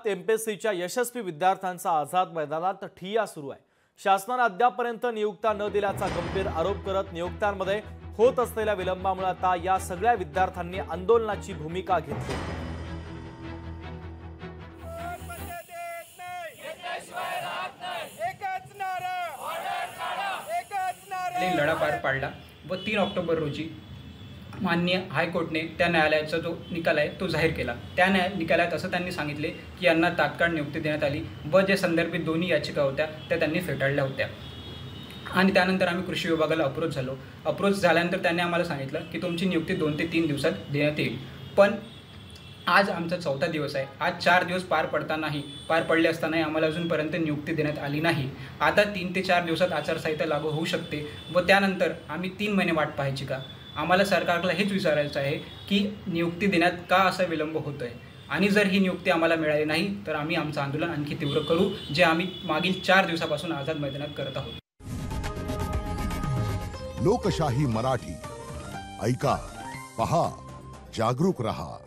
एमपीएससीच्या यशस्वी विद्यार्थ्यांचा आझाद मैदानात ठिय्या सुरू आहे। शासनाने अद्यापर्यंत नियुक्त्या न दिल्याचा गंभीर आरोप करत नियुक्त्यांमध्ये होत असलेल्या विलंबामुळे आता या सगळ्या विद्यार्थ्यांनी आंदोलनाची भूमिका घेतली। लढा पार पाडला व 3 ऑक्टोबर रोजी माननीय हायकोर्टने त्या न्यायालयाचा जो निकाल आहे तो जाहीर केला। त्या निकालात असं त्यांनी सांगितले की यांना तात्काळ नियुक्ती देण्यात आली व जे संदर्भित दोन्ही याचिका होत्या त्या त्यांनी फेटाळल्या होत्या। आणि त्यानंतर आम्ही कृषी विभागाला अप्रोच झालो। अप्रोच झाल्यानंतर त्यांनी आम्हाला सांगितलं की तुमची नियुक्ती 2 ते 3 दिवसात देण्यात येईल। पण आज आमचा 4था दिवस आहे। आज 4 दिवस पार पडले असतानाही आम्हाला अजूनपर्यंत नियुक्ती देण्यात आली नाही। आता 3 ते 4 दिवसात आचारसंहिता लागू होऊ शकते व त्यानंतर आम्ही 3 महिने वाट पाहायची का? आम्हाला सरकारला हेच विचारायचं आहे की नियुक्ती देण्यात का असा विलंब होतोय आणि जर ही नियुक्ती आम्हाला मिळाली नाही तर आम्ही आमचं आंदोलन आणखी तीव्र करू, जे आम्ही मागील 4 दिवसापासून आझाद मैदानात करत आहोत। लोकशाही मराठी ऐका, पहा, जागरूक रहा।